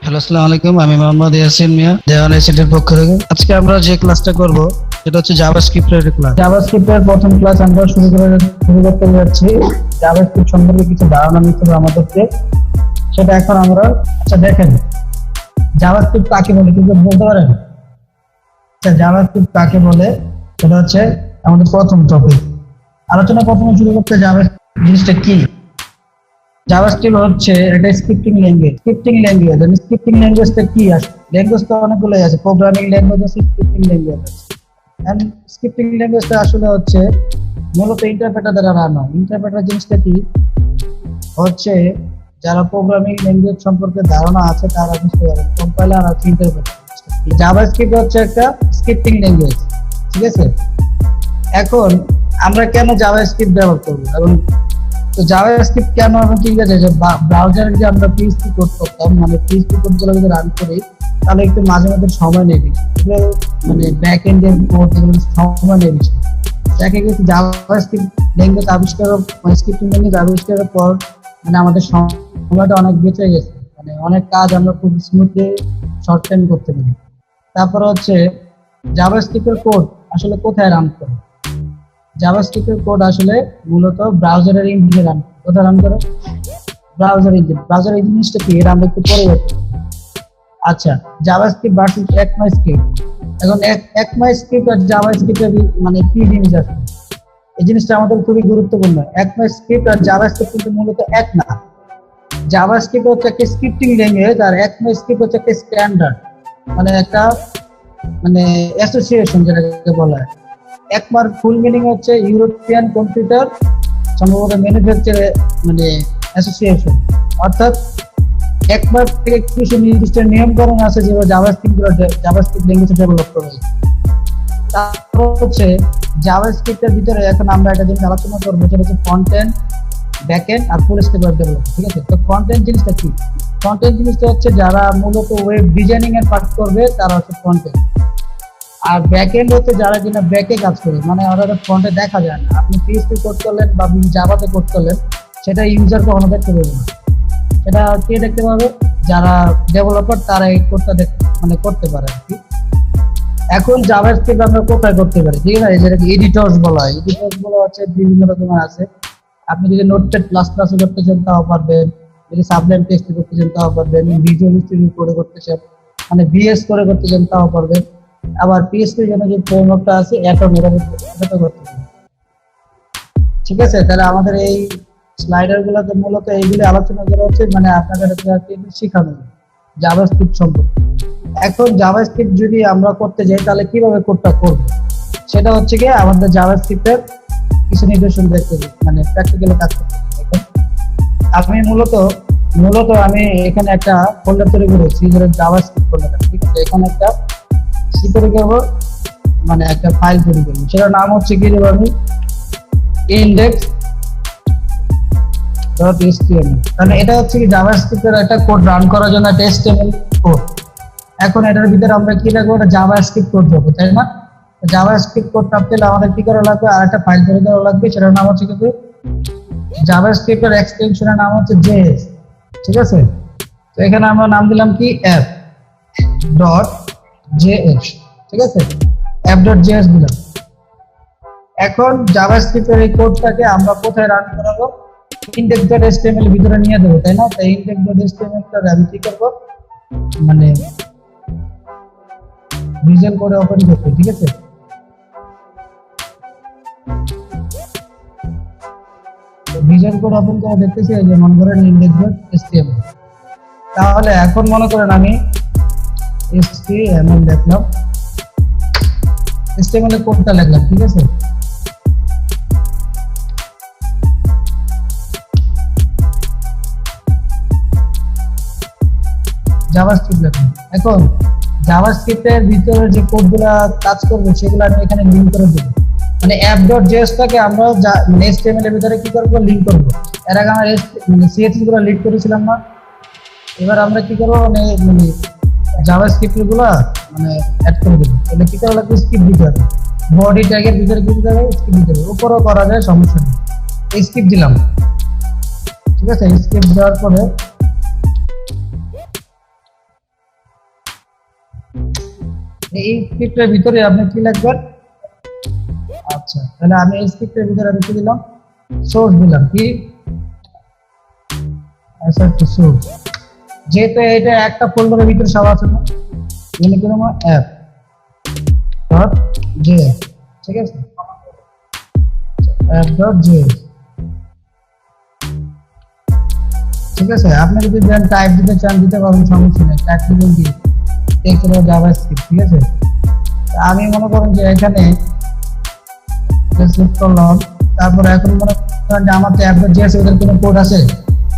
Hello, আসসালামু আলাইকুম। আমি মোহাম্মদ ইয়াসিন মিয়া, দেওয়ান আইসিটির পক্ষ থেকে। আজকে আমরা যে ক্লাসটা করব সেটা হচ্ছে জাভাস্ক্রিপ্টের ক্লাস। জাভাস্ক্রিপ্টের প্রথম ক্লাস আমরা শুরু করতে যাচ্ছি। জাভাস্ক্রিপ্ট সম্পর্কে কিছু ধারণা নিতে হবে আমাদেরকে, সেটা এখন আমরা দেখেন জাভাস্ক্রিপ্ট কাকে বলে কিন্তু বলতে পারেন? জাভাস্ক্রিপ্ট কাকে বলে সেটা হচ্ছে আমাদের প্রথম টপিক। আলোচনা প্রথমে শুরু করতে জিনিসটা কি? জাভাস্ক্রিপ্ট হচ্ছে একটা স্ক্রিপ্টিং ল্যাঙ্গুয়েজ। স্ক্রিপ্টিং ল্যাঙ্গুয়েজটা কি? আসলে ল্যাঙ্গুয়েজ তো অনেকগুলোই আছে, প্রোগ্রামিং ল্যাঙ্গুয়েজ আছে, স্ক্রিপ্টিং ল্যাঙ্গুয়েজ আছে। এন্ড স্ক্রিপ্টিং ল্যাঙ্গুয়েজটা আসলে হচ্ছে মূলত ইন্টারপ্রেটার দ্বারা রান হয়। ইন্টারপ্রেটার জিনিসটা কি? হচ্ছে যারা প্রোগ্রামিং ল্যাঙ্গুয়েজ সম্পর্কে ধারণা আছে তারা বুঝতে পারে। কম্পাইলার আর ইন্টারপ্রেটার। জাভাস্ক্রিপ্ট হচ্ছে একটা স্ক্রিপ্টিং ল্যাঙ্গুয়েজ, ঠিক আছে? এখন আমরা কেন জাভাস্ক্রিপ্ট ব্যবহার করব এবং তো জাভাস্ক্রিপ্ট কেন এবং ঠিক আছে যে ব্রাউজারে যে আমরা পিএইচপি কোড করতাম, মানে পিএইচপি কোড গুলো যদি রান করি তাহলে একটু মাঝে মাঝে সময় নেবে, মানে ব্যাক এন্ডের কোড এগুলো সময় নেবে। দেখা গেছে জাভাস্ক্রিপ্ট ল্যাঙ্গুয়েজ আবিষ্কার, মানে স্ক্রিপ্টিং ল্যাঙ্গুয়েজ আবিষ্কারের পর মানে আমাদের সময়টা অনেক বেঁচে গেছে, মানে অনেক কাজ আমরা খুব স্মুথলি শর্ট টাইম করতে পারি। তারপর হচ্ছে জাভাস্ক্রিপ্টের কোড আসলে কোথায় রান করে? জাভাস্ক্রিপ্টের কোড আসলে মূলত ব্রাউজারের ইঞ্জিনে রান করে। কোথায় রান করে? Browser engine. ব্রাউজার ইঞ্জিনটা কি এর আমরা একটু পরে যাচ্ছি। আচ্ছা, জাভাস্ক্রিপ্ট ভার্সেস একমাইস্ক্রিপ্ট। এখন একমাইস্ক্রিপ্ট আর জাভাস্ক্রিপ্টের মানে কি জিনিস আছে, এই জিনিসটা আমাদের খুবই গুরুত্বপূর্ণ। একমাইস্ক্রিপ্ট আর জাভাস্ক্রিপ্ট কিন্তু মূলত এক না। জাভাস্ক্রিপ্ট হচ্ছে একটা স্ক্রিপ্টিং ল্যাঙ্গুয়েজ আর একমাইস্ক্রিপ্ট হচ্ছে একটা স্ট্যান্ডার্ড, মানে একটা মানে অ্যাসোসিয়েশন যেটাকে বলা হয়। একবার ফুল মিনিং হচ্ছে ইউরোপিয়ান কম্পিউটার সম্ভবত ম্যানুফ্যাকচার মানে অ্যাসোসিয়েশন, অর্থাৎ একবার থেকে কিছু নির্দিষ্ট নিয়মকানুন আছে যেভাবে জাভাস্ক্রিপ্ট ল্যাঙ্গুয়েজ ডেভেলপ করা হয়েছে। তারপর হচ্ছে জাভাস্ক্রিপ্টের ভিতরে এখন আমরা একটা জিনিস আলোচনা করবো, সেটা হচ্ছে ফ্রন্ট এন্ড, ব্যাক এন্ড আর ফুল স্ট্যাক ওয়েব ডেভেলপমেন্ট, ঠিক আছে? তো ফ্রন্ট এন্ড জিনিসটা কি? ফ্রন্ট এন্ড জিনিসটা হচ্ছে যারা মূলত ওয়েব ডিজাইনিং এর পার্ট করবে তারা হচ্ছে ফ্রন্ট এন্ড। আর ব্যাক এন্ড হচ্ছে যারা কিনা ব্যাকে কাজ করে, মানে ওরা ফ্রন্টে দেখা যায় না। আপনি পিএইচপি কোড করলেন বা জাভাতে কোড করলেন, সেটা ইউজার কখনো দেখতে পাবে না। সেটা কে দেখতে পাবে? যারা ডেভেলপার, তারা এই কোডটা মানে করতে পারে আর কি। এখন জাভাস্ক্রিপ্ট আমরা কোথায় করতে পারি? ঠিক আছে, যেটাকে এডিটরস বলা হয়। এডিটরস গুলো হচ্ছে বিভিন্ন রকমের আছে। আপনি যদি নোটপ্যাড প্লাস প্লাস করতে চান তাও পারবেন, যদি সাবলাইম টেক্সট করতে চান তাও পারবেন, ভিজুয়াল স্টুডিও করে করতে চান মানে ভিএস করে করতে চান তাও পারবেন। আবার পিএইচপির জন্য যে ফ্রেমওয়ার্কটা আছে অ্যাটম, এটা করতে পারবেন, ঠিক আছে? তাহলে আমাদের এই স্লাইডার গুলোতে মূলত এইগুলি আলোচনা করা হচ্ছে, মানে আপনাদের শেখানো জাভাস্ক্রিপ্ট সম্পর্কে। এখন জাভাস্ক্রিপ্ট যদি আমরা করতে যাই তাহলে কিভাবে কোডটা করব, সেটা হচ্ছে কি আমাদের জাভাস্ক্রিপ্টের কিছু নির্দেশন দেখতে হবে, মানে প্র্যাকটিক্যালি কাজ করতে হবে। আমি মূলত আমি এখানে একটা ফোল্ডার তৈরি করেছি, যেটা জাভাস্ক্রিপ্ট ফোল্ডার, ঠিক আছে? এখানে একটা কি তৈরি করবো, মানে একটা ফাইল তৈরি করবো, সেটার নাম হচ্ছে কি দেবো আমি, index.html। তাহলে এটা হচ্ছে কি জাভাস্ক্রিপ্টের একটা কোড রান করার জন্য একটা HTML কোড। এখন এটার ভিতরে আমরা কি রাখবো? একটা জাভাস্ক্রিপ্ট কোড দেবো, তাই না? জাভাস্ক্রিপ্ট কোড রাখতে হলে আমাদের কি করা লাগবে? আর একটা ফাইল তৈরি করা লাগবে, সেটার নাম হচ্ছে কিন্তু জাভাস্ক্রিপ্টের এক্সটেনশনের নাম হচ্ছে জেএস, ঠিক আছে? তো এখানে আমরা নাম দিলাম কি app.js, ঠিক আছে? app.js দিলাম। এখন জাভাস্ক্রিপ্টের এই কোডটাকে আমরা কোথায় রান করাবো? index.html ভিতরে নিয়ে দেবো, তাই না? তাই index.html টা আমি কি করবো, মানে ভিজুয়াল কোড ওপেন করতে, ঠিক আছে? ভিজুয়াল কোড ওপেন করে দেখতেছি এই যে মনে করেন index.html। তাহলে এখন মনে করেন আমি html লিখলাম, html এর কোডটা লিখলাম, ঠিক আছে? জাভাস্ক্রিপ্ট লিখলাম। এখন জাভাস্ক্রিপ্টের ভিতরে যে কোডগুলো কাজ করবে সেগুলো আমি এখানে লিংক করে দেব, মানে app.js টাকে আমরা HTML এর ভিতরে কি করব? লিংক করব। এর আগে আমরা মানে CSS গুলো লিংক করেছিলাম না, এবার আমরা কি করব, মানে জাভাস্ক্রিপ্ট গুলো মানে অ্যাড করে দেব। তাহলে কি করা লাগবে? স্ক্রিপ্ট দিতে হবে। বডি ট্যাগের ভিতরে কি দিতে হবে? স্ক্রিপ্ট দিতে হবে। উপরেও করা যায়, সমস্যা নেই। এই স্ক্রিপ্ট দিলাম, ঠিক আছে? স্ক্রিপ্ট দেওয়ার পরে এই স্ক্রিপ্টের ভিতরে আপনি কি লিখবেন? আচ্ছা, তাহলে আমি এই স্ক্রিপ্টের ভিতরে আমি কি দিলাম? সোর্স দিলাম। কি অ্যাসার্ট সোর্স, যেহেতু এটা একটা ফোল্ডারের ভিতরে সব আছে না, এখানে কি নাম অ্যাপ ডট জেএস, ঠিক আছে, অ্যাপ ডট জেএস, ঠিক আছে। আপনি যদি দেন টাইপ দিতে চান দিতে পারবেন, সমস্যা নেই। টাইপ দিবেন কি টেক্সট অথবা জাভাস্ক্রিপ্ট, ঠিক আছে। আমি মনে করেন যে এখানে সিলেক্ট করলাম, তারপর এখন মনে করেন যে আমার তো অ্যাপ ডট জেএস এর ভিতরে কোনো কোড আছে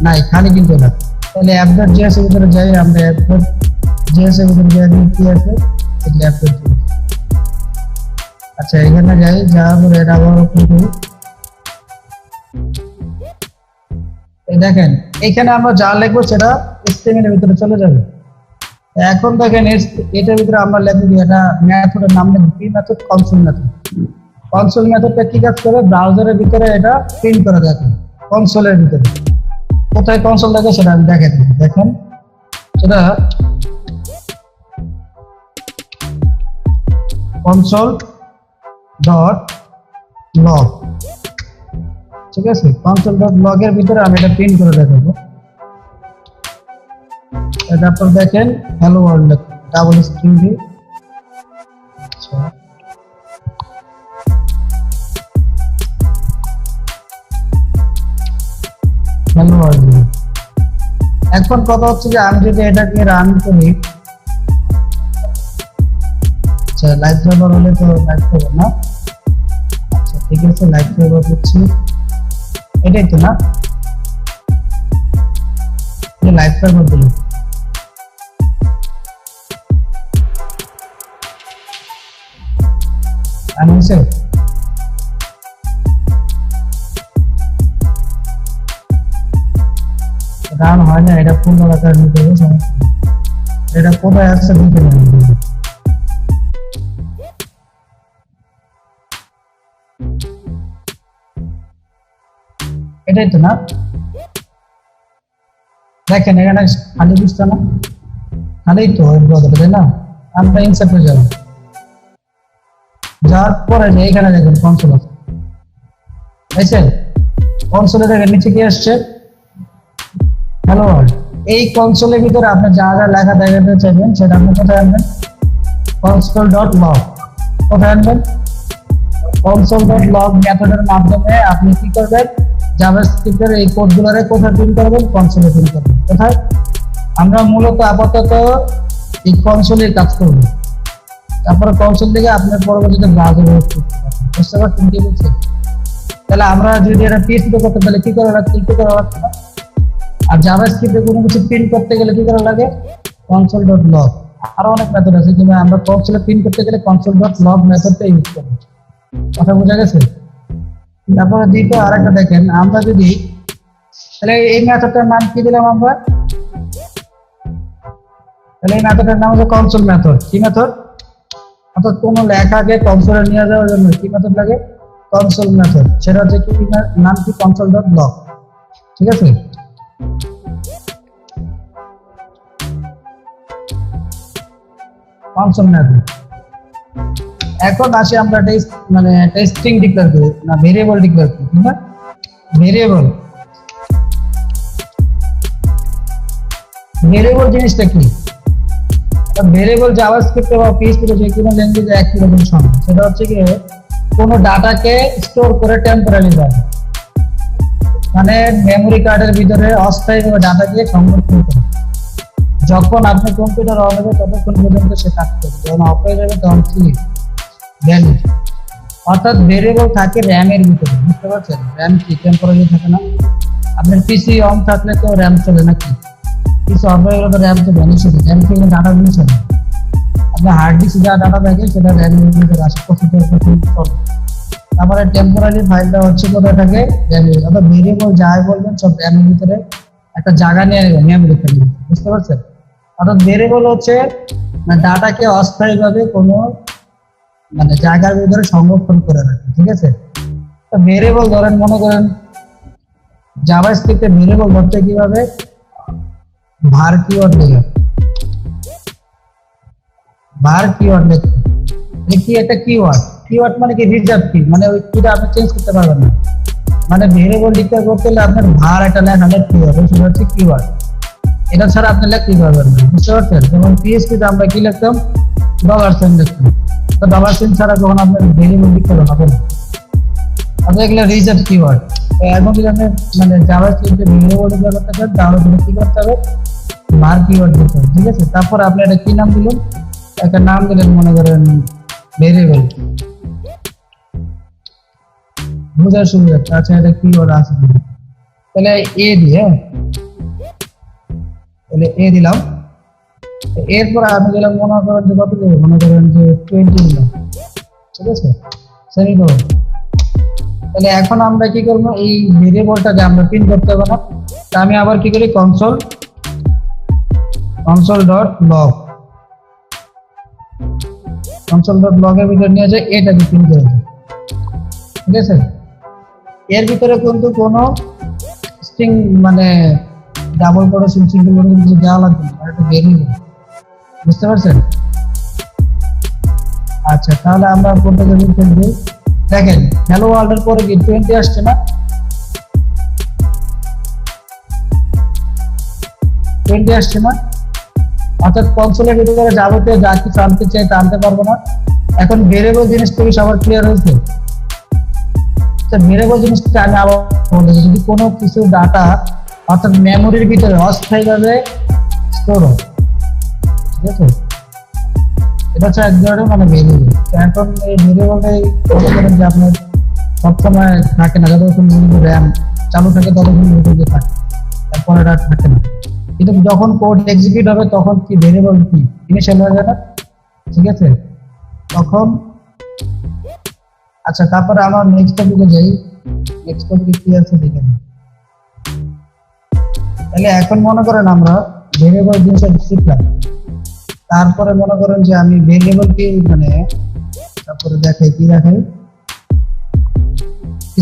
নাই, খালি কিন্তু না। তাহলে অ্যাপ ডট জেএস এর ভিতরে যাই, আমরা অ্যাপ ডট জেএস এর ভিতরে যাই, কি আছে এই অ্যাপ ডট জেএস। আচ্ছা, এখানে যাই, যাওয়ার পরে এটা আবার ওপেন করি। দেখেন এখানে আমরা যা লিখবো সেটা HTML এর ভিতরে চলে যাবে। এখন দেখেন এটার ভিতরে আমরা লিখবো এটা মেথডের নাম লিখবো কি মেথড? Console method. কনসোল মেথডটা কি কাজ করে? ব্রাউজারের ভিতরে এটা প্রিন্ট করে দেখেন কনসোলের ভিতরে। কোথায় কনসোল থাকে সেটা আমি দেখাই দিই। দেখেন সেটা কনসোল ডট লগ, ঠিক আছে। কনসোল ডট লগ এর ভিতরে আমি এটা প্রিন্ট করে দেখাবো। তারপর দেখেন হ্যালো ওয়ার্ল্ড ডাবল স্ট্রিং দিয়ে, আচ্ছা হ্যালো ওয়ার্ল্ড। এখন কথা হচ্ছে যে আমি যদি এটাকে রান করি, আচ্ছা লাইভ সার্ভার হলে তো লাইভ সার্ভার না, আচ্ছা ঠিক আছে লাইভ সার্ভার হচ্ছে এটাই তো না, লাইভ সার্ভার দিল। আমি রান হয় না, এটা পূর্ণ আকার নিতে হবে, সমস্যা নেই। এটা কোথায় আসছে দিতে নেই, এটাই তো না। দেখেন এখানে খালি বুঝতে না, খালি তো তাই না। আমরা ইনসার্টে যাবো, যাওয়ার পরে যে এখানে দেখেন কনসোল আছে, বুঝছেন? কনসোলে দেখেন নিচে কি আসছে? Hello world. এই কনসোলের ভিতরে আপনি যা যা লেখা দেখাতে চাইবেন সেটা আপনি কোথায় আনবেন? Console dot log. কোথায় আনবেন? কনসোল ডট লগ মেথডের মাধ্যমে আপনি কি করবেন? জাভাস্ক্রিপ্টের এই কোডগুলোরে কোথায় প্রিন্ট করবেন? কনসোলে প্রিন্ট করবেন। কোথায়? আমরা মূলত আপাতত এই কনসোলের কাজ করব, তারপরে কনসোল থেকে আপনার পরবর্তীতে ব্রাউজারে ইউজ করতে পারবেন। বুঝতে পারছেন কি বলছি? তাহলে আমরা যদি এটা পিএইচপি করতে তাহলে কি করা লাগবে? কি করা লাগবে? আর জাভাস্ক্রিপ্টে কোনো কিছু প্রিন্ট করতে গেলে কি করা লাগে? Console dot log. আরো অনেক মেথড আছে, কিন্তু আমরা কনসোলে প্রিন্ট করতে গেলে কনসোল ডট লগ মেথডটা ইউজ করব। কথা বোঝা গেছে? তারপরে দ্বিতীয় আরেকটা দেখেন, আমরা যদি তাহলে এই মেথডটার নাম কি দিলাম আমরা? তাহলে এই মেথডের নাম হচ্ছে কনসোল মেথড। কি মেথড? অর্থাৎ কোনো লেখাকে কনসোলে নিয়ে যাওয়ার জন্য কি মেথড লাগে? Console method. সেটা হচ্ছে কি নাম? কি? কনসোল ডট লগ, ঠিক আছে। Console method. এখন আসি আমরা স্ট্রিং ডিক্লেয়ার করি না ভেরিয়েবল ডিক্লেয়ার করি, ঠিক না? ভেরিয়েবল জিনিসটা কি? ভেরিয়েবল জাভাস্ক্রিপ্ট বা পিএইচপি যে কোনো ল্যাঙ্গুয়েজে একই রকম শোনে। সেটা হচ্ছে কি কোনো ডাটাকে স্টোর করে টেম্পোরারি রাখে, মানে মেমোরি কার্ডের ভিতরে অস্থায়ীভাবে ডাটাকে সংরক্ষণ করে। যখন আপনি কম্পিউটার অন হবে ততক্ষণ পর্যন্ত সে কাজ করবে, যখন অফ হয়ে যাবে তখন কি ভ্যালু। অর্থাৎ ভেরিয়েবল থাকে র্যামের ভিতরে, বুঝতে পারছেন? র্যাম কি টেম্পোরারি থাকে না? আপনার পিসি অন থাকলে তো র্যাম চলে নাকি? পিসি অফ হয়ে গেলে তো র্যাম তো ভ্যানিশ হয়ে যায়, র্যাম থেকে ডাটা গুলো চলে। আপনার হার্ড ডিস্কে যা ডাটা থাকে সেটা র্যামের ভিতরে আসে, প্রসেসর চলে। তারপরে টেম্পোরারি ফাইলটা হচ্ছে কোথায় থাকে? র্যামের। অর্থাৎ ভেরিয়েবল যাই বলবেন সব র্যামের ভিতরে একটা জায়গা নিয়ে নেবে, মেমোরি ফাইল, বুঝতে পারছেন? অর্থাৎ ভেরিয়েবল হচ্ছে ডাটাকে অস্থায়ীভাবে কোনো জায়গার ভিতরে সংরক্ষণ করে রাখে, ঠিক আছে। তো ভেরিয়েবল ধরেন, মনে করেন জাভাস্ক্রিপ্টে ভেরিয়েবল ধরতে কিভাবে? var কিওয়ার্ড দিয়ে, var কিওয়ার্ড লিখতে, কি একটা কিওয়ার্ড, কিওয়ার্ড মানে কি রিজার্ভ কি, মানে ওই কিটা আপনি চেঞ্জ করতে পারবেন না, মানে ভেরিয়েবল ডিক্লেয়ার করতে হলে আপনার var একটা লেখা লিখতে হবে, সেটা হচ্ছে কিওয়ার্ড। এটা ছাড়া আপনি লিখতে পারবেন না, বুঝতে পারছেন? যেমন পিএইচপি তে আমরা কি লিখতাম, $সাইন লিখতাম, তো $সাইন ছাড়া যখন আপনার ভেরিয়েবল ডিক্লেয়ার হবে না, অর্থাৎ এগুলো রিজার্ভ কিওয়ার্ড। এখন যদি আপনি মানে জাভাস্ক্রিপ্টে ভেরিয়েবল ডিক্লেয়ার করতে চান তাহলে তুমি কি করতে হবে, var কিওয়ার্ড দিতে হবে, ঠিক আছে? তারপর আপনি এটা কি নাম দিলেন, একটা নাম দিলেন, মনে করেন ভেরিয়েবল, বোঝার সুবিধা। আচ্ছা এটা কিওয়ার্ড আছে, তাহলে এ দিয়ে, তাহলে এ দিলাম। এরপর আমি দিলাম মনে করেন যে কত দেবো, মনে করেন যে 20 দিলাম, ঠিক আছে, সেমিকোলন। তাহলে এখন আমরা কি করবো, এই ভেরিয়েবলটাকে আমরা প্রিন্ট করতে হবে না, তা আমি আবার কি করি, console dot log, console dot লগের ভিতরে নিয়ে যায়, এটাকে প্রিন্ট করে দেয়, ঠিক আছে? এর ভিতরে কিন্তু কোনো স্ট্রিং মানে ডাবল কোটেশন সিঙ্গেল কোটেশন কিছু দেওয়া লাগবে না, এটা ভেরিয়েবল, বুঝতে পারছেন? আচ্ছা তাহলে আমরা করতে গেলে দেখেন হ্যালো ওয়ার্ল্ড এর পরে কি 20 আসছে না, 20 আসছে না, অর্থাৎ কনসোলের ভিতরে যাবতীয় যা কিছু আনতে চাই তা আনতে পারবো না। এখন ভেরিয়েবল জিনিসটা কি সবার ক্লিয়ার হয়েছে? ভেরিয়েবল জিনিসটা আমি আবার বলছি, যদি কোনো কিছু ডাটা অর্থাৎ মেমোরির ভিতরে অস্থায়ীভাবে স্টোর হয়, ঠিক আছে, এটা হচ্ছে এক ধরনের মানে ভেরিয়েবল। এখন এই ভেরিয়েবলটাই মনে করেন যে আপনার সবসময় থাকে না, যতক্ষণ র্যাম চালু থাকে ততক্ষণ ভেরিয়েবল থাকে, তারপরে এটা থাকে না। কিন্তু যখন কোড এক্সিকিউট হবে তখন কি ভেরিয়েবল কি ইনিশিয়াল হয়ে যাবে, ঠিক আছে, তখন। আচ্ছা তারপরে আমার নেক্সট টপিকে যাই, নেক্সট টপিকে কি আছে দেখেন। তাহলে এখন মনে করেন আমরা ভেরিয়েবল জিনিসটা শিখলাম, তারপরে মনে করেন যে আমি ভেরিয়েবল কি মানে তারপরে দেখাই কি দেখাই,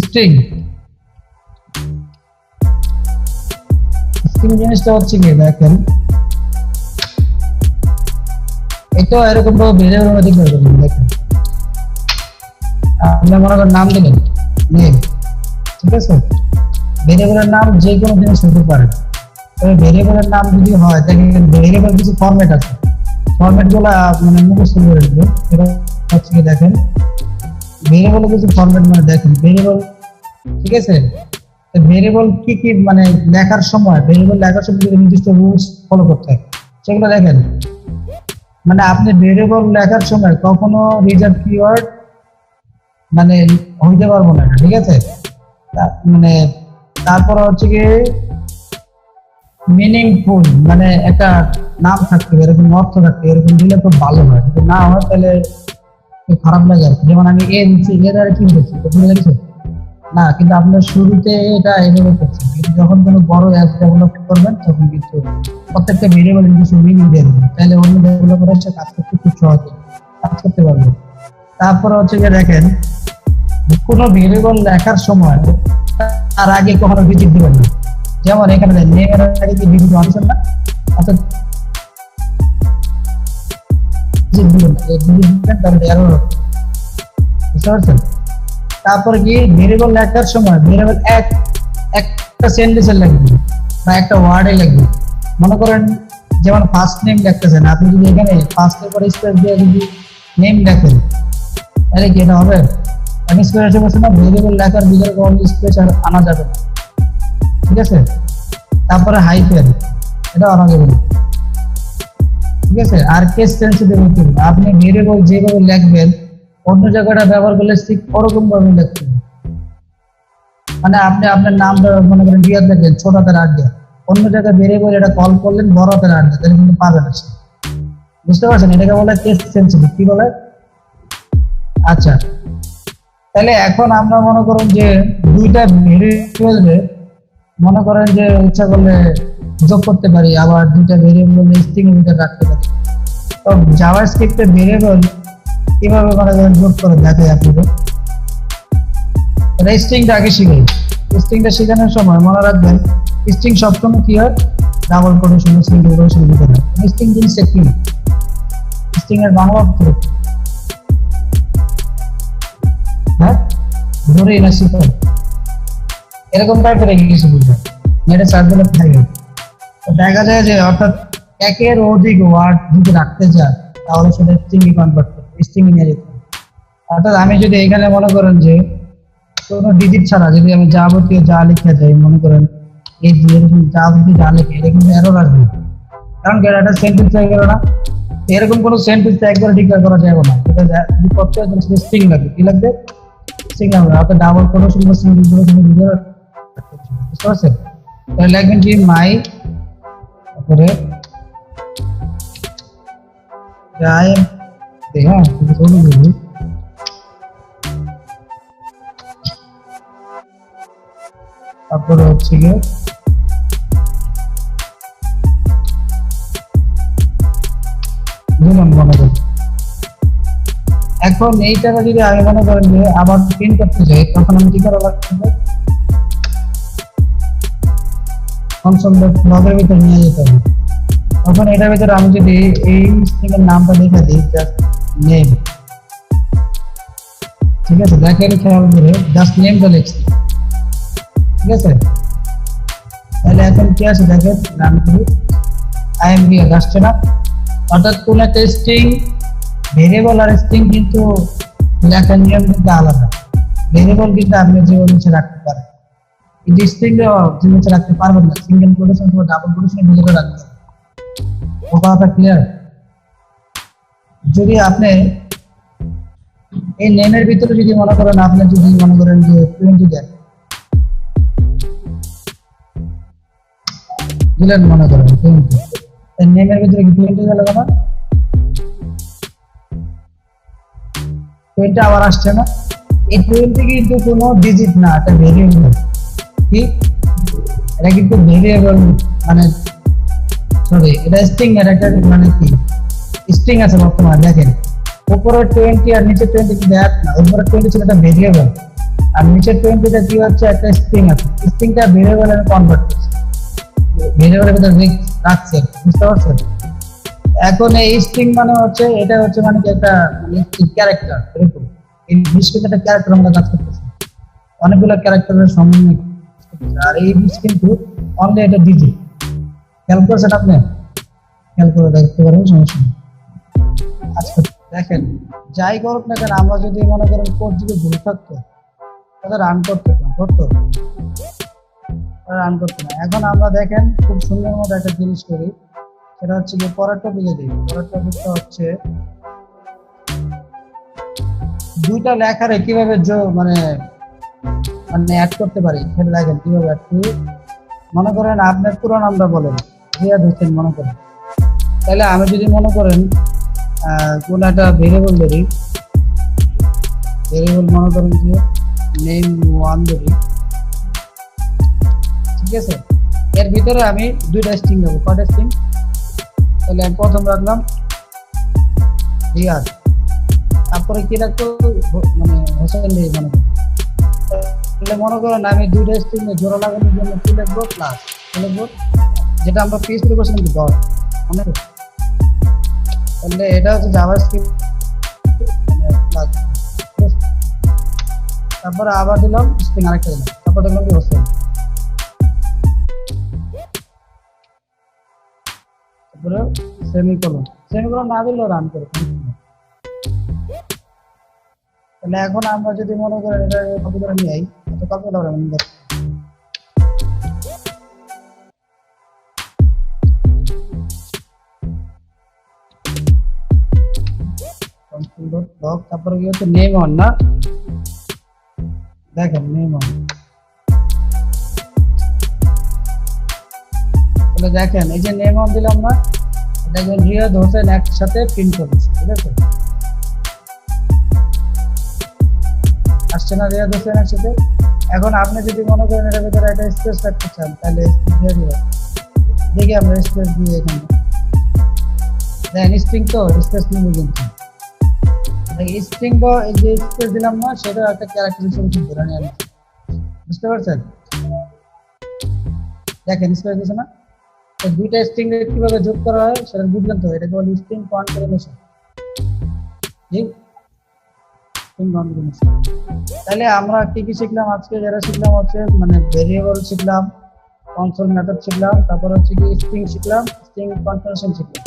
স্ট্রিং। স্ট্রিং জিনিসটা হচ্ছে কি দেখেন, এটা এরকম ভাবে ভেরিয়েবল মধ্যে ডিক্লেয়ার করবেন। দেখেন আপনি মনে করেন নাম দিলেন নেম, ঠিক আছে, ভেরিয়েবলের নাম যে কোনো জিনিস হতে পারে, তবে ভেরিয়েবলের নাম যদি হয় দেখেন ভেরিয়েবল কিছু ফরম্যাট আছে, ফরম্যাট গুলো মানে মুখস্থ করে রাখবেন। এটা হচ্ছে কি দেখেন ভেরিয়েবলের কিছু ফরম্যাট মানে দেখেন ভেরিয়েবল, ঠিক আছে, ভেরিয়েবল কি কি মানে লেখার সময়, ভেরিয়েবল লেখার সময় নির্দিষ্ট রুলস ফলো করতে হয় সেগুলো দেখেন। মানে আপনি ভেরিয়েবল লেখার সময় কখনো রিজার্ভ কিওয়ার্ড মানে হইতে পারবো না, ঠিক আছে, মানে তারপর হচ্ছে কি মিনিংফুল মানে একটা নাম থাকতে হবে, এরকম অর্থ থাকতে এরকম দিলে খুব ভালো হয়, যদি না হয় তাহলে খারাপ লাগে আর কি। যেমন আমি এ দিচ্ছি, এ দ্বারা কি বলছি বুঝে গেছে না, কিন্তু আপনার শুরুতে এটা এভাবে করছেন, কিন্তু যখন কোনো বড় অ্যাপ ডেভেলপ করবেন তখন কিন্তু প্রত্যেকটা ভেরিয়েবল কিছু মিনিং দিয়ে দেবেন, তাহলে অন্য ডেভেলপার হচ্ছে কাজ করতে খুব সহজে কাজ করতে পারবে। তারপরে হচ্ছে যে দেখেন কোনো ভেরিয়েবল লেখার সময় তার আগে কখনো ভিজিট দিবেন না, যেমন এখানে নেমের আগে কি ভিজিট আনছেন না, অর্থাৎ ভিজিট দিবেন না, ভিজিট দিবেন তাহলে এরর হবে, বুঝতে পারছেন? তারপরে কি ভেরিয়েবল লেখার সময় ভেরিয়েবল একটা সেন্টেন্সে লিখবেন বা একটা ওয়ার্ডে লিখবেন। মনে করেন যেমন ফার্স্ট নেম লিখতেছেন, আপনি যদি এখানে ফার্স্টের পরে স্পেস দিয়ে যদি নেম লেখেন তাহলে কি এটা হবে? স্পেস বলছে না, ভেরিয়েবল লেখার ভিতরে কোনো স্পেস আর আনা যাবে না, ঠিক আছে। তারপরে হাইফেন, এটা আনা যাবে না, ঠিক আছে। আর কেস সেন্সিটিভ হতে হবে, আপনি ভেরিয়েবল যেভাবে লিখবেন অন্য জায়গাটা ব্যবহার করলে ঠিক ওরকম ভাবে লিখতে হবে। মানে আপনি আপনার নামটা মনে করেন রিয়াদ লিখলেন ছোট হাতের আট দিয়ে, অন্য জায়গায় ভেরিয়েবল এটা কল করলেন বড় হাতের আট দিয়ে, তাহলে কিন্তু পাবে না, বুঝতে পারছেন? এটাকে বলে কেস সেন্সিটিভ, কি বলে? আচ্ছা তাহলে এখন আমরা মনে করেন যে দুইটা ভেরিয়েবল মনে করেন যে ইচ্ছা করলে যোগ করতে পারি, আবার দুইটা ভেরিয়েবল স্ট্রিং এর ভিতরে রাখতে পারি। তো জাভাস্ক্রিপ্টে ভেরিয়েবল কিভাবে মনে করেন যোগ করে দেখাই আপনাদের। স্ট্রিংটা আগে শিখি, স্ট্রিংটা শেখানোর সময় মনে রাখবেন স্ট্রিং সবসময় কি হয়, ডাবল কোটেশন সিঙ্গেল কোটেশন ভিতরে। স্ট্রিং জিনিসটা কি? স্ট্রিং এর বাংলা অর্থ হ্যাঁ ধরে না শিখুন এরকম টাইপের কিছু বুঝবেন নেটে সার্চ দিলে থাকে তো দেখা যায় যে অর্থাৎ একের অধিক ওয়ার্ড যদি রাখতে চান তাহলে সেটা স্ট্রিং এ কনভার্ট করতে স্ট্রিং এ নিয়ে যেতে হবে। অর্থাৎ আমি যদি এখানে মনে করেন যে কোনো ডিজিট ছাড়া যদি আমি যাবতীয় যা লিখে যাই মনে করেন এই যে এরকম যাবতীয় যা লিখে এটা কিন্তু এরর আসবে কারণ কি এটা সেন্টেন্স হয়ে গেল না এরকম কোনো সেন্টেন্স একবার ডিক্লেয়ার করা যাবে না এটা যদি করতে হয় তাহলে স্ট্রিং লাগবে কি লাগবে স্ট্রিং লাগবে অর্থাৎ ডাবল কোটেশন বা সিঙ্গেল কোটেশন দিয়ে বুঝতে পারছেন তাহলে লিখবেন কি মাই তারপরে যাই দেখেন বলুন বলুন তারপরে হচ্ছে গিয়ে দিলাম মনে করি এখন এইটাকে যদি আমি মনে করেন যে আবার প্রিন্ট করতে চাই তখন আমি কি করা লাগবে ফাংশন লগের ভিতরে নিয়ে যেতে হবে তখন এটার ভিতরে আমি যদি এই স্ট্রিং এর নামটা লিখে দিই জাস্ট নেম ঠিক আছে দেখেন খেয়াল করে জাস্ট নেমটা লিখছি ঠিক আছে তাহলে এখন কি আছে দেখেন নাম কি আইএম হিয়ার আসছে না অর্থাৎ কোন একটা স্ট্রিং ভেরিয়েবল আর স্ট্রিং কিন্তু লেখার নিয়ম কিন্তু আলাদা ভেরিয়েবল কিন্তু আপনি যেভাবে নিচে রাখতে পারেন কিন্তু স্ট্রিং যে নিচে রাখতে পারবেন না সিঙ্গেল কোটেশন অথবা ডাবল কোটেশন ভিতরে রাখতে হবে ও কথা ক্লিয়ার যদি আপনি এই নেমের ভিতরে যদি মনে করেন আপনি যদি মনে করেন যে 20 দেন দিলেন মনে করেন 20 এই নেমের ভিতরে কি 20 গেল না 20 আবার আসছে না এই 20 কিন্তু কোনো ডিজিট না এটা ভেরিয়েবল কি এটা কিন্তু ভেরিয়েবল মানে সরি এটা স্ট্রিং এর একটা মানে কি স্ট্রিং আছে বর্তমানে দেখেন উপরে 20 আর নিচে 20 কি দেখ না উপরে 20 ছিল একটা ভেরিয়েবল আর নিচে 20 টা কি হচ্ছে একটা স্ট্রিং আছে স্ট্রিংটা ভেরিয়েবলে কনভার্ট করছে ভেরিয়েবলের ভিতরে রাখছে বুঝতে পারছেন এখন এই স্ট্রিং মানে হচ্ছে এটা হচ্ছে মানে কি একটা ক্যারেক্টার এরকম এই বিশেষ একটা ক্যারেক্টার আমরা কাজ করতেছি অনেকগুলো ক্যারেক্টারের সমন্বয় আর এই বিশ কিন্তু অনলি এটা ডিজিট খেয়াল করছেন আপনি খেয়াল করে দেখতে পারেন সমস্যা নেই আচ্ছা দেখেন যাই করুক না কেন আমরা যদি মনে করেন কোড যদি ভুল থাকতো তাহলে রান করতে না এখন আমরা দেখেন খুব সুন্দর মতো একটা জিনিস করি সেটা হচ্ছে কি পরের টপিকে দিই পরের টপিকটা হচ্ছে দুইটা লেখারে কিভাবে মানে অ্যাড করতে পারি সেটা দেখেন কিভাবে অ্যাড করি মনে করেন আপনার পুরো নামটা বলেন রিয়াদ হোসেন মনে করেন তাহলে আমি যদি মনে করেন কোন একটা ভেরিয়েবল ধরি ভেরিয়েবল মনে করেন যে নেম 1 ধরি ঠিক আছে এর ভিতরে আমি দুইটা স্ট্রিং দেব কয়টা স্ট্রিং তাহলে আমি প্রথম রাখলাম রিয়াদ তারপরে কি রাখবো মানে হোসেন মনে করেন তাহলে মনে করেন আমি দুইটা স্ট্রিং এ জোড়া লাগানোর জন্য কি লিখবো প্লাস লিখবো যেটা আমরা পিএইচপি তে করছিলাম ডট মনে আছে তাহলে এটা হচ্ছে জাভাস্ক্রিপ্ট মানে প্লাস তারপর আবার দিলাম স্ট্রিং আরেকটা দিলাম তারপর দিলাম কি হোসেন তারপরে সেমিকোলন না দিলেও রান করে তাহলে এখন আমরা যদি মনে করেন এটা কপি করে নিয়ে আই তো কপি করে আমরা নিয়ে কন্ট্রোল.লগ তারপরে কি হচ্ছে নেম অন না দেখেন নেম অন তাহলে দেখেন এই যে নেম অন দিলাম না এটা যখন রিয়াদ হোসেন একসাথে প্রিন্ট করবে ঠিক আছে আসছে না রিয়াদ হোসেন একসাথে এখন আপনি যদি মনে করেন এর ভিতরে একটা স্পেস রাখতে চান তাহলে দেখি আমরা স্পেস দিয়ে এখানে দেন স্ট্রিং তো স্পেস নিয়ে কিন্তু এই স্ট্রিং বা এই যে স্পেস দিলাম না সেটা একটা ক্যারেক্টার হিসেবে ধরে নিয়ে আনি বুঝতে পারছেন দেখেন স্পেস দিছে না তো দুইটা স্ট্রিং এর কিভাবে যোগ করা হয় সেটা বুঝলেন তো এটাকে বলে স্ট্রিং কনক্যাটেনেশন ঠিক string combination। তাহলে আমরা কি কি শিখলাম আজকে? যারা শিখলাম হচ্ছে মানে ভেরিয়েবল শিখলাম, কনসোল মেথড শিখলাম, তারপর হচ্ছে কি স্ট্রিং শিখলাম, স্ট্রিং কনফারেন্স শিখলাম।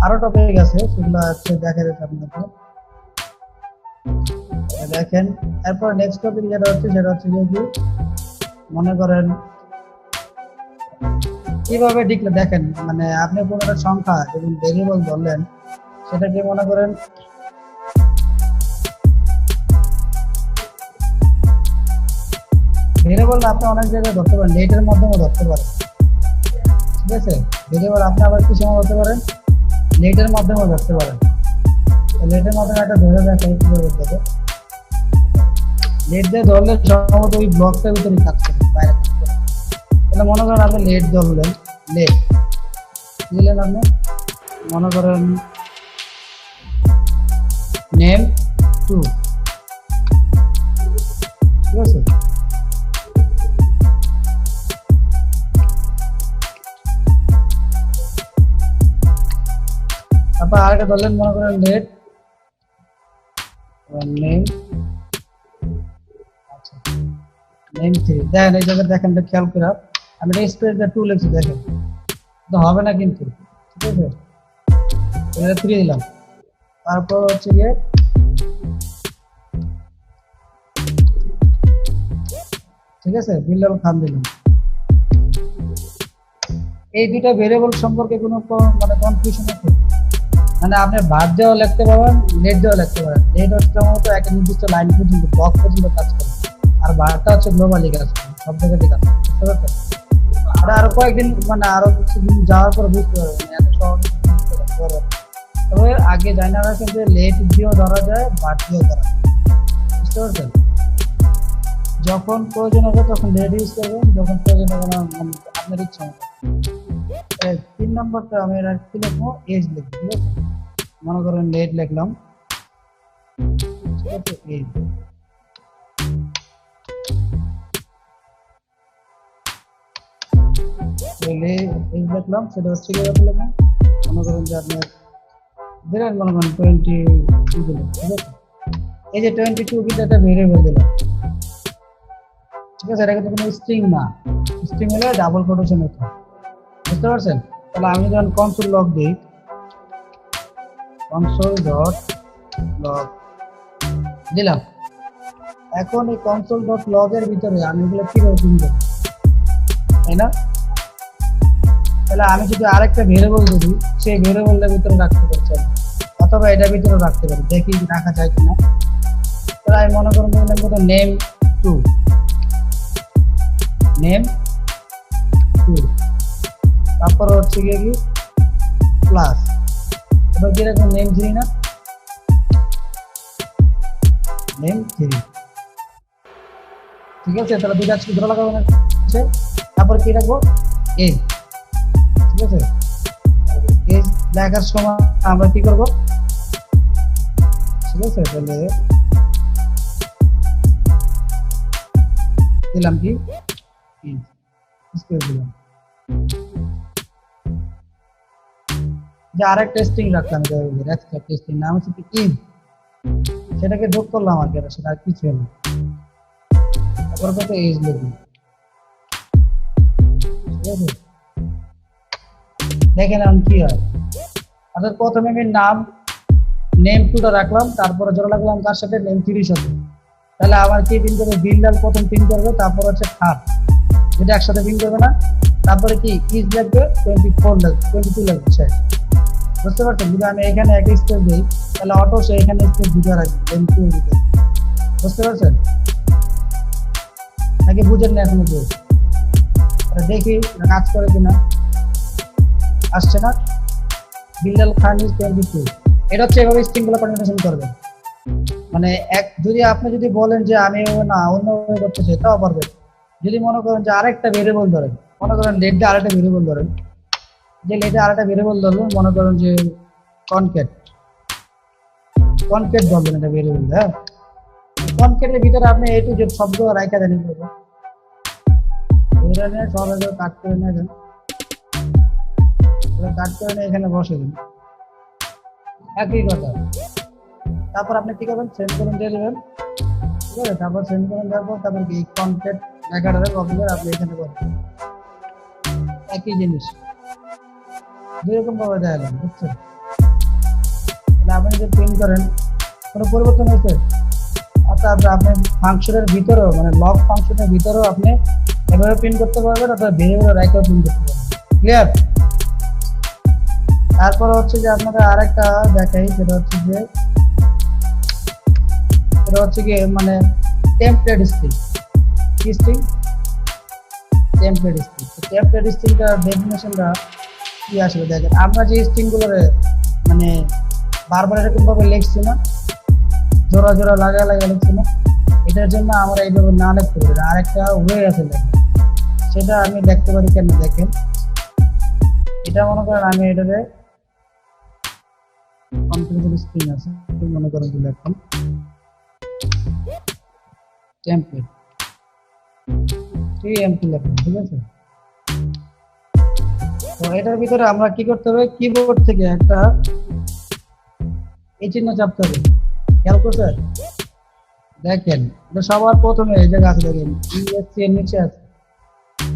আরো টপিক আছে সেগুলো হচ্ছে দেখা যাচ্ছে আপনাদের দেখেন। এরপর নেক্সট টপিক যেটা হচ্ছে সেটা হচ্ছে যে মনে করেন কিভাবে লিখলে দেখেন মানে আপনি কোনো একটা সংখ্যা এবং ভেরিয়েবল ধরলেন, সেটাকে মনে করেন ভেরিয়েবল আপনি অনেক জায়গায় ধরতে পারেন, লেটের মাধ্যমে ধরতে পারেন। ঠিক আছে, ভেরিয়েবল আপনি আবার কি সময় ধরতে পারেন? লেটের মাধ্যমে ধরতে পারেন। লেটের মাধ্যমে একটা ধরে দেখাই কিভাবে ধরে। লেট দিয়ে ধরলে সম্ভবত ওই ব্লকটার ভিতরে কাজ করে, বাইরে কাজ করে। তাহলে মনে করেন আপনি লেট ধরলেন, লেট দিলেন আপনি মনে করেন নেম 2, ঠিক আছে। তারপর আরেকটা ধরলেন মনে করেন লেট নেম, আচ্ছা নেম 3। দেখেন এই জায়গায় দেখেন খেয়াল করে আমি স্পেস 2 লিখছি, দেখেন তো হবে না কিন্তু, ঠিক আছে। এটা 3 দিলাম, তারপর হচ্ছে গিয়ে ঠিক আছে বিল্লাল খান দিলাম। এই দুটো ভেরিয়েবল সম্পর্কে কোনো মানে কনফিউশন আছে? মানে আপনি ভার দিয়েও লিখতে পারেন, নেট দিয়েও লিখতে পারেন। নেট হচ্ছে মতো একটা নির্দিষ্ট লাইন পর্যন্ত, ব্লক পর্যন্ত কাজ করে, আর ভারটা হচ্ছে গ্লোবালি কাজ করে, সব জায়গায় কাজ করে, বুঝতে পারছেন? এটা আরো কয়েকদিন মানে আরো কিছুদিন যাওয়ার পর বুঝতে পারবেন, এত সহজে বুঝতে পারবেন। তবে আগে জানা রাখেন যে লেট দিয়েও ধরা যায়, ভার দিয়েও ধরা যায়, বুঝতে পারছেন? যখন প্রয়োজন হবে তখন লেট ইউজ করবেন, যখন প্রয়োজন হবে না মানে আপনার ইচ্ছা মতো। 3 নম্বরটা আমি আর কি লিখবো? এজ লিখবো, ঠিক আছে। মনে করেন লেট লিখলাম, ঠিক আছে, এজ। এজ লিখলাম, সেটা হচ্ছে কি লিখলাম মনে করেন যে আপনার দিলেন মনে করেন 22 দিলেন, ঠিক আছে। এই যে 22 কিন্তু একটা ভেরিয়েবল দিলাম, ঠিক আছে। এটা কিন্তু কোনো স্ট্রিং না, স্ট্রিং হলে ডাবল কোটেশন হতো, বুঝতে পারছেন? তাহলে আমি যখন কনসোল লগ দিই, কনসোল ডট লগ দিলাম, এখন এই কনসোল ডট লগ এর ভিতরে আমি এগুলো কিভাবে প্রিন্ট করব, তাই না? তাহলে আমি যদি আরেকটা ভেরিয়েবল দিই, সেই ভেরিয়েবলের ভিতরে রাখতে পারছি অথবা এটার ভিতরে রাখতে পারি, দেখি রাখা যায় কিনা। তাহলে আমি মনে করুন নেম 2, নেম 2, তারপর হচ্ছে গিয়ে কি প্লাস, এবার কি রাখবো নেম 3 না, নেম 3, ঠিক আছে। তাহলে দুইটা আজকে ধরে লাগাবো না, তারপর কি রাখবো এজ, ঠিক আছে। এজ লেখার সময় আমরা কি করব, ঠিক আছে। তাহলে দিলাম কি স্পেস দিলাম, যে আরেকটা স্ট্রিং রাখলাম, এক্সট্রা স্ট্রিং নাম হচ্ছে কি ইজ, সেটাকে যোগ করলাম আর কি, সেটা আর কিছু না। তারপর কত এজ লিখবো, ঠিক আছে। দেখেন এখন কি হয়, অর্থাৎ প্রথমে আমি নেম 2টা রাখলাম, তারপরে জোড়া লাগলাম কার সাথে, নেম 3 এর সাথে। তাহলে আবার কি প্রিন্ট করবে, বিল্লাল প্রথম প্রিন্ট করবে, তারপর হচ্ছে খাট, যেটা একসাথে প্রিন্ট করবে না। তারপরে কি ইজ লাগবে 24 লাগবে, 22 লাগবে, শেষ, বুঝতে পারছেন? যদি আমি এখানে একটা স্পেস দিই তাহলে অটো সে এখানে স্পেস দিতে রাখবে, নেম 2 দিতে, বুঝতে পারছেন নাকি বুঝেন না এখনো? দেখি কাজ করে কিনা, আসছে না। বিল্লাল খান ইজ 22, এটা হচ্ছে এভাবে স্ট্রিং গুলো কনভার্সন করবেন। মানে যদি আপনি যদি বলেন যে আমি না অন্যভাবে করতে চাই তাও পারবেন। যদি মনে করেন যে আরেকটা ভেরিয়েবল ধরেন, মনে করেন লেট দিয়ে আরেকটা ভেরিয়েবল ধরেন, যে লেটে আরেকটা ভেরিয়েবল ধরবেন, মনে করেন যে কনকেট ধরবেন একটা ভেরিয়েবল। হ্যাঁ, কনকেটের ভিতরে আপনি এ টু জেড সবগুলো রাইখা দেন, সব কাট করে নিয়ে যান, কাট করে নিয়ে এখানে বসে দিন, একই কথা। তারপর আপনি কি করবেন, সেমিকোলন দিয়ে দেবেন, ঠিক আছে। তারপর সেমিকোলন দেওয়ার পর তারপর কি কনটেন্ট লেখাটারে কপি করে আপনি এখানে করবেন। একই জিনিস দুই রকম ভাবে দেখালাম, বুঝছেন? তাহলে আপনি যদি প্রিন্ট করেন কোনো পরিবর্তন হয়েছে, অর্থাৎ আপনি ফাংশনের ভিতরেও মানে লগ ফাংশনের ভিতরেও আপনি এভাবে প্রিন্ট করতে পারবেন, অর্থাৎ ভেরিয়েবল রেখেও প্রিন্ট করতে পারবেন। ক্লিয়ার? তারপর হচ্ছে যে আপনাদের আরেকটা দেখাই, সেটা হচ্ছে যে এটা হচ্ছে কি মানে টেমপ্লেট স্ট্রিং। কি স্ট্রিং? Template string. টেমপ্লেট স্ট্রিংটা ডেফিনেশনটা কি আসলে দেখেন, আমরা যে স্ট্রিংগুলো মানে বারবার এরকম ভাবে লিখছি না, জোড়া জোড়া লাগা লাগা লিখছি না, এটার জন্য আমরা এইভাবে না লিখতে পারি, আরেকটা ওয়ে আছে লেখা, সেটা আমি লিখতে পারি কেন দেখেন। এটা মনে করেন আমি এটাতে কন্টিনিউয়াস স্ট্রিং আছে, মনে করেন যে লিখলাম টেমপ্লেট টিএমপি লিখলাম, ঠিক আছে। তো এটার ভিতরে আমরা কি করতে হবে, কিবোর্ড থেকে একটা এই চিহ্ন চাপতে হবে, খেয়াল করছেন? দেখেন এটা সবার প্রথমে এই জায়গা আছে, দেখেন ইএসসি এর নিচে আছে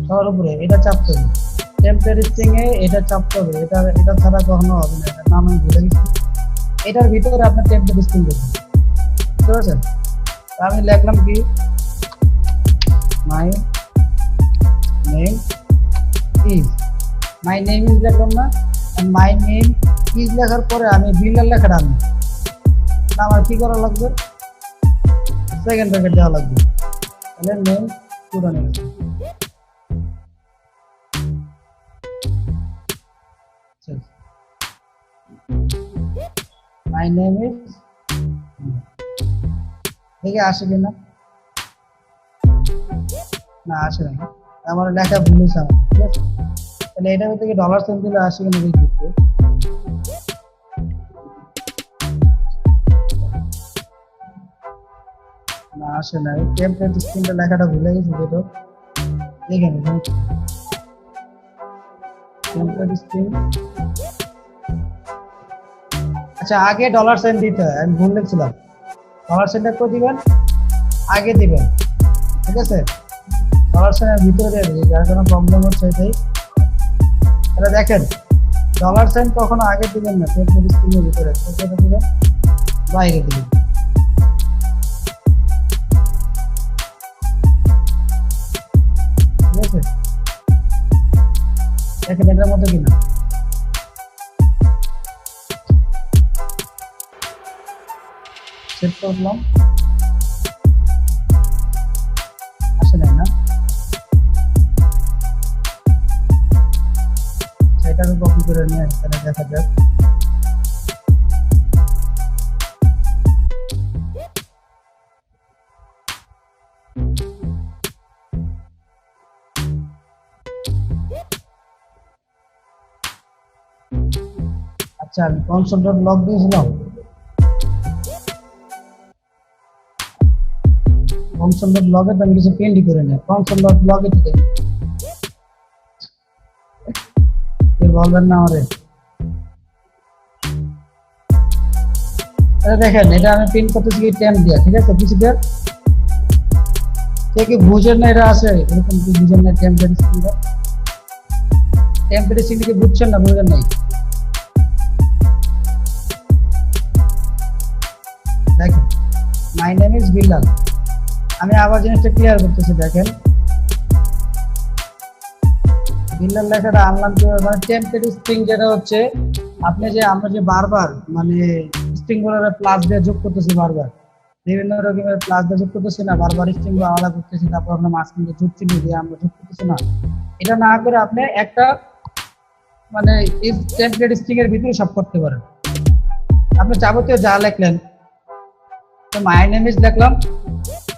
সবার উপরে, এটা চাপতে হবে। টেমপ্লেট স্ট্রিং এ এটা চাপতে হবে, এটা ছাড়া কখনো হবে না, এটা নাম আমি ভুলে গেছি। এটার ভিতরে আপনার টেমপ্লেট স্ট্রিং দেবেন, বুঝতে পারছেন? আমি লিখলাম কি my name is, my name is লিখলাম না, মাই নেম ইজ লেখার পরে আমি বিল্ডার লেখাটা আনবো, আমার কি করা লাগবে, সেকেন্ড ব্র্যাকেট দেওয়া লাগবে, তাহলে নেম স্টুডেন্ট আছে। মাই নেম ইজ, দেখে আসে কিনা, না আসে না, আমার লেখা ভুল হয়েছে আমার, ঠিক আছে। তাহলে এটা থেকে ডলার সাইন দিলে আসে কিনা দেখি, না আসে না। টেমপ্লেট স্ট্রিংটা লেখাটা ভুলে গেছি, যেটা দেখেন টেমপ্লেট স্ট্রিং। আচ্ছা আগে ডলার সাইন দিতে হয়, আমি ভুল লিখছিলাম, ডলার সাইনটা করে দিবেন, আগে দিবেন, ঠিক আছে। ডলার সাইনের ভিতরে দিয়ে দিবেন, যার কোনো প্রবলেম হচ্ছে এটাই। তাহলে দেখেন ডলার সাইন কখনো আগে দিবেন না, টেমপ্লেট স্ট্রিং এর ভিতরে দিবেন, বাইরে দিবেন, ঠিক আছে। দেখেন এটার মতো কিনা, সেট করলাম, আসে নাই না, সেটাকে কপি করে নিয়ে এখানে দেখা যাক। আচ্ছা আমি কনসোল ডট লগ দিয়েছিলাম, কনসোল ডট লগে তো আমি কিছু পেন্ডি করে নেই, কনসোল ডট লগে থেকে বলবেন না আমারে। দেখেন এটা আমি প্রিন্ট করতেছি কি টেম দিয়া, ঠিক আছে, কিছু দিয়ে কে কি বুঝেন না, এটা আছে এরকম কি বুঝেন না, টেমপ্লেট স্ট্রিংটা, টেমপ্লেট স্ট্রিং কি বুঝছেন না, বুঝেন নাই? দেখেন মাই নেম ইজ বিল্লাল, আমি আবার জিনিসটা ক্লিয়ার করতেছি, দেখেন বিল্লাল লেখাটা আনলাম কি, মানে টেমপ্লেট স্ট্রিং যেটা হচ্ছে আপনি যে আমরা যে বারবার মানে স্ট্রিং গুলোর প্লাস দিয়ে যোগ করতেছি, বারবার বিভিন্ন রকমের প্লাস দিয়ে যোগ করতেছি না, বারবার স্ট্রিং গুলো আলাদা করতেছি, তারপর আমরা মাঝখানে যোগ চিহ্ন দিয়ে আমরা যোগ করতেছি না, এটা না করে আপনি একটা মানে টেমপ্লেট স্ট্রিং এর ভিতরে সব করতে পারেন। আপনি যাবতীয় যা লিখলেন, তো মাই নেম ইজ লিখলাম,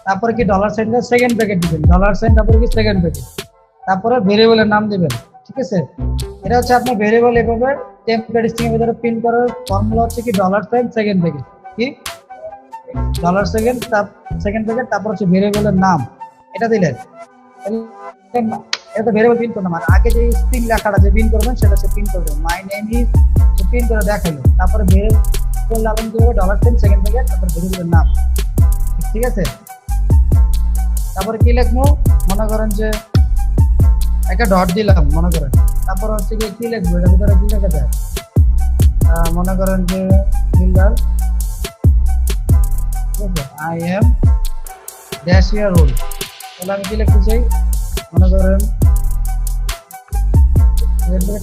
তারপরে কি ডলার সাইন দিয়ে সেকেন্ড ব্র্যাকেট দিবেন, ডলার সাইন তারপরে কি সেকেন্ড ব্র্যাকেট, তারপরে ভেরিয়েবলের নাম দিবেন, ঠিক আছে। এটা হচ্ছে আপনার ভেরিয়েবল এভাবে টেমপ্লেট স্ট্রিং এর ভিতরে প্রিন্ট করার ফর্মুলা হচ্ছে কি ডলার সাইন সেকেন্ড ব্র্যাকেট, কি ডলার সেকেন্ড সেকেন্ড ব্র্যাকেট, তারপর হচ্ছে ভেরিয়েবলের নাম, এটা দিলেন, এটা তো ভেরিয়েবল প্রিন্ট করলাম, আর আগে যে স্ট্রিং লেখাটা যে প্রিন্ট করবেন সেটা হচ্ছে প্রিন্ট করবেন, মাই নেম ইজ প্রিন্ট করে দেখাইলো, তারপরে করলে আপনি কি হবে $10 সেকেন্ড ব্র্যাকেট তারপর ভেরিয়েবলের নাম, ঠিক আছে। তারপরে কি লিখবো, মনে করেন যে একটা ডট দিলাম মনে করেন, তারপর হচ্ছে কি লিখবো, এটার ভিতরে কি লেখা যায়, মনে করেন যে builder I am dash year old, তাহলে আমি কি লিখতে চাই, মনে করেন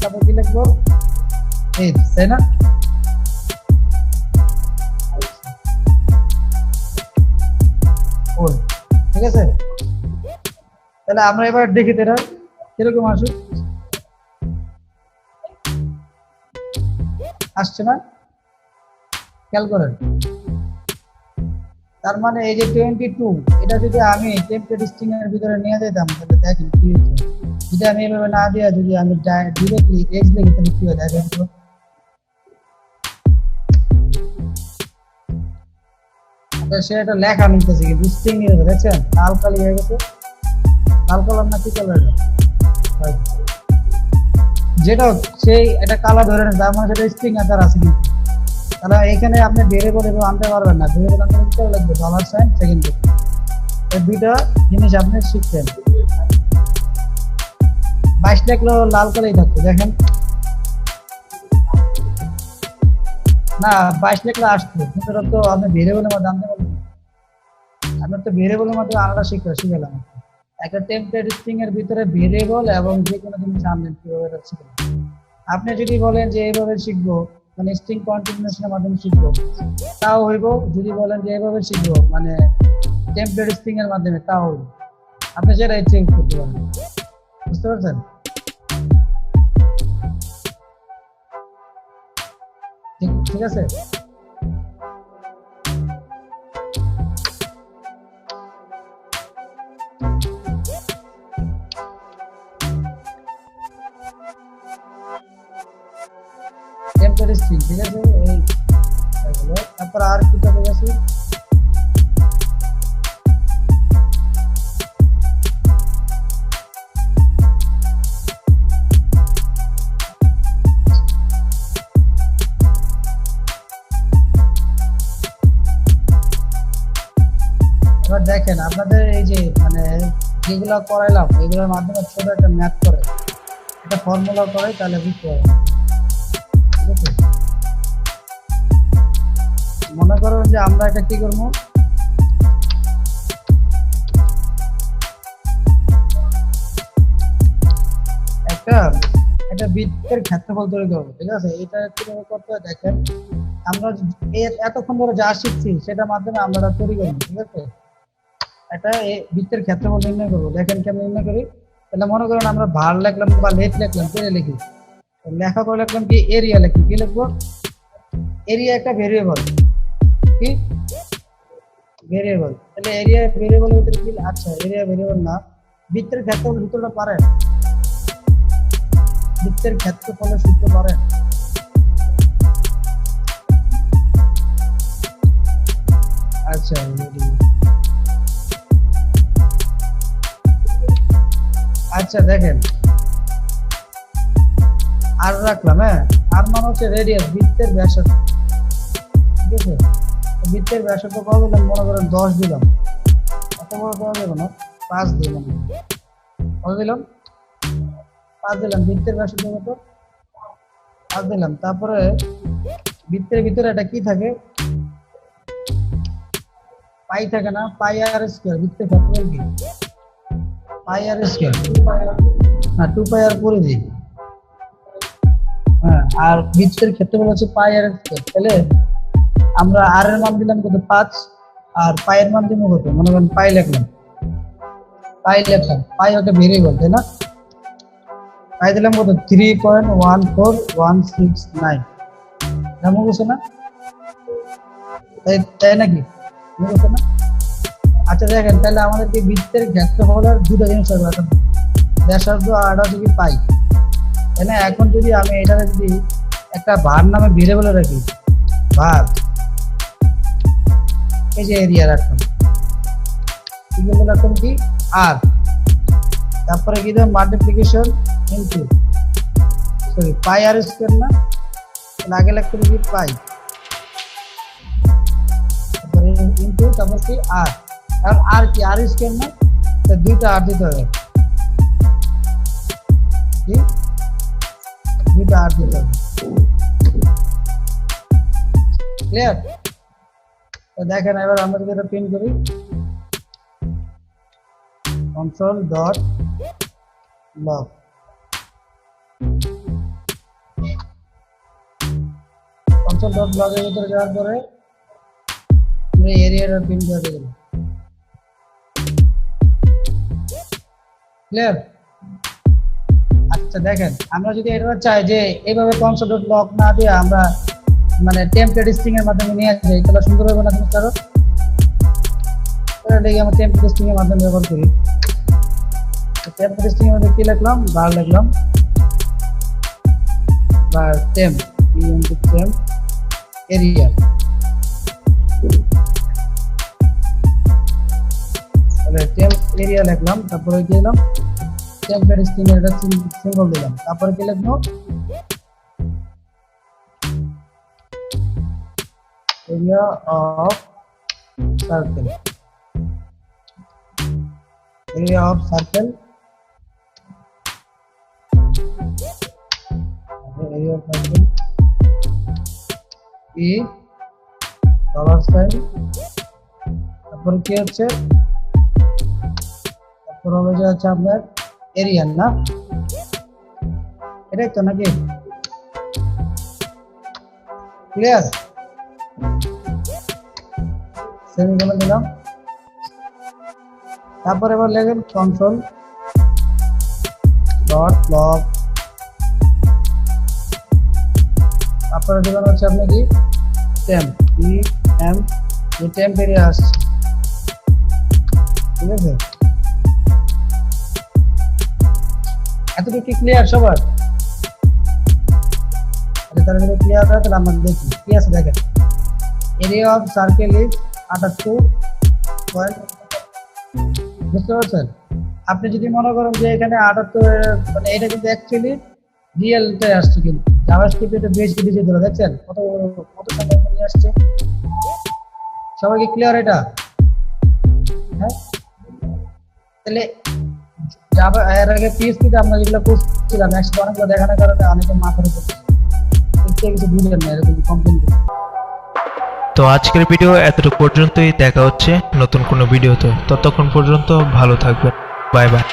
তারপর কি লিখবো এজ, তাই না। ওল্ড, ঠিক আছে। তাহলে আমরা এবার দেখি এটা কিরকম আসুক, আসছে না, খেয়াল করেন। তার মানে এই যে 22 এটা যদি আমি টেম্পলেট স্ট্রিং এর ভিতরে নিয়ে যেতাম তাহলে দেখেন কি হতো, যদি আমি এভাবে না দিয়ে যদি আমি ডিরেক্টলি এজ লিখি তাহলে কি হয় দেখেন তো, সে একটা লেখা নিতেছে কিন্তু স্ট্রিং নিয়ে দেখছেন লাল কালি হয়ে গেছে, লাল কালার না কি কালার, যেটা সেই একটা কালার ধরে নেন তার মানে সেটা স্ট্রিং আকার আছে কিন্তু, তাহলে এখানে আপনি ভেরিয়েবল এবং আনতে পারবেন না, ভেরিয়েবল আনতে কি করে লাগবে $, সেকেন্ড, এই দুইটা জিনিস আপনি শিখছেন। 22 লিখলেও লাল কালাই থাকতো দেখেন, না 22 লিখলে আসতো কিন্তু তো আপনি ভেরিয়েবলের মধ্যে আনতে পারবেন, আপনার তো ভেরিয়েবলের মধ্যে আলাদা শিখালাম, একটা টেম্পলেট স্ট্রিং এর ভিতরে ভেরিয়েবল এবং যে কোনো জিনিস আনবেন কিভাবে এটা শিখবেন। আপনি যদি বলেন যে এইভাবে শিখবো মানে স্ট্রিং কন্টিনিউশনের মাধ্যমে শিখবো তাও হইব, যদি বলেন যে এইভাবে শিখবো মানে টেম্পলেট স্ট্রিং এর মাধ্যমে তাও হইব, আপনি সেটা ইচ্ছে করতে পারেন, বুঝতে পারছেন। ঠিক আছে, টেম্পলেট স্ট্রিং, ঠিক আছে। এই তারপর আর কি টপিক আছে, এবার দেখেন আপনাদের এই যে মানে যেগুলো করাইলাম এগুলোর মাধ্যমে ছোট একটা ম্যাথ করে একটা ফর্মুলা করে তাহলে বুঝতে পারবেন, ঠিক আছে। মনে করেন যে আমরা এটা কি করবো, একটা একটা বৃত্তের ক্ষেত্রফল তৈরি করবো, ঠিক আছে। এটা কিভাবে করতে হয় দেখেন, আমরা এতক্ষণ ধরে যা শিখছি সেটার মাধ্যমে আমরা তৈরি করবো, ঠিক আছে। একটা বৃত্তের ক্ষেত্রফল নির্ণয় করবো, দেখেন কেমন নির্ণয় করি। তাহলে মনে করেন আমরা ভার লিখলাম বা লেট লিখলাম, কেটে লিখি, লেখা করে লিখলাম কি এরিয়া লিখি, কি লিখবো, এরিয়া একটা ভেরিয়েবল, কি ভেরিয়েবল, তাহলে এরিয়া ভেরিয়েবলের ভিতরে কি, আচ্ছা এরিয়া ভেরিয়েবল না, বৃত্তের ক্ষেত্রফল সূত্রটা পারেন, বৃত্তের ক্ষেত্রফলের সূত্র পারেন, আচ্ছা আচ্ছা দেখেন আর রাখলাম, হ্যাঁ আর মানে হচ্ছে রেডিয়াস, বৃত্তের ব্যাসার্ধ, ঠিক আছে। বৃত্তের ব্যাসার্ধ কত দিলাম, মনে করেন 10 দিলাম, এত বড় দেওয়া যাবে না, 5 দিলাম, কত দিলাম 5 দিলাম, বৃত্তের ব্যাসার্ধ কত 5 দিলাম। তারপরে বৃত্তের ভিতরে এটা কি থাকে, পাই থাকে না, পাই আর স্কয়ার, বৃত্তের ক্ষেত্রফল কি পাই আর স্কয়ার, না 2 পাই আর করে দিই, হ্যাঁ আর বৃত্তের ক্ষেত্রফল হচ্ছে পাই আর স্কয়ার, তাহলে আমরা আর এর মান দিলাম কত 5 আর পাই এর মান দিলাম কত, মনে করেন পাই লিখলাম, পাই একটা ভেরিয়েবল তাই না, পাই দিলাম কত 3.14169, এমন কিছু না, তাই নাকি বুঝছো না। আচ্ছা দেখেন তাহলে আমাদেরকে বৃত্তের ক্ষেত্রফলের দুটো জিনিস হবে, ব্যাসার্ধ আর হচ্ছে কি পাই, তাই না। এখন যদি আমি এটা যদি একটা ভার নামে ভেরিয়েবলে রাখি, ভার এই যে এরিয়া রাখলাম, কি বলবো রাখলাম কি আর, তারপরে কি দেব মাল্টিপ্লিকেশন ইনটু সরি পাই আর স্কয়ার না, আগে লিখতে হবে কি পাই, 2 তারপর কি আর, কারণ আর কি আর স্কয়ার না, তো দুইটা আর দিতে হবে, কি দুইটা আর দিতে হবে। ক্লিয়ার? তো দেখেন এবার আমরা যদি এটা প্রিন্ট করি, console dot log, console dot log এর ভিতরে যাওয়ার পরে আমরা এরিয়াটা প্রিন্ট করে দেব। ক্লিয়ার? আচ্ছা দেখেন আমরা যদি এটা চাই যে এইভাবে কনসোল ডট লগ না দিয়ে আমরা মানে টেমপ্লেট স্ট্রিং এর মাধ্যমে নিয়ে আসি, তাহলে সুন্দর হবে না জিনিসটা? তাহলে দেখি আমরা টেমপ্লেট স্ট্রিং এর মাধ্যমে ব্যবহার করি। টেমপ্লেট স্ট্রিং এর মধ্যে কি লিখলাম, বার লিখলাম, বার টেম টেম এরিয়া, তাহলে টেম এরিয়া লিখলাম, তারপরে কি দিলাম টেমপ্লেট স্ট্রিং এর একটা সিম্বল দিলাম, তারপরে কি লিখবো area of circle, area of circle, area of circle e dollar sign, তারপর কি হচ্ছে, তারপর হবে যে হচ্ছে আপনার এরিয়া, না এটাই তো নাকি? ক্লিয়ার? সেমিকোলন দিলাম, তারপর এবার লিখেন কনসোল ডট লগ, তারপরে দিবেন হচ্ছে আপনি কি টেম্প ই এম, যে টেম্প এরিয়া আসছে, ঠিক আছে? এতটুকু কি ক্লিয়ার সবার? তাহলে যদি ক্লিয়ার হয় তাহলে আমরা দেখি কি আছে। দেখেন area of circle is 78 point, বুঝতে পারছেন? আপনি যদি মনে করেন যে এখানে 78 মানে এটা কিন্তু অ্যাকচুয়ালি রিয়েলটাই আসছে, কিন্তু জাভাস্ক্রিপ্ট এটা বেশি ডিজিট ধরে দেখছেন কত কত সংখ্যা নিয়ে আসছে। সবাইকে ক্লিয়ার এটা? হ্যাঁ, তাহলে জাভা এর আগে পিএইচপি তে আমরা যেগুলো করছিলাম একসাথে অনেকগুলো দেখানোর কারণে অনেকে মাথার উপর কিছু বুঝলেন না, এরকম কমপ্লেইন। তো আজকের ভিডিও এতটুকু পর্যন্তই, দেখা হচ্ছে নতুন কোনো ভিডিওতে। ততক্ষণ পর্যন্ত ভালো থাকবেন, বাই বাই।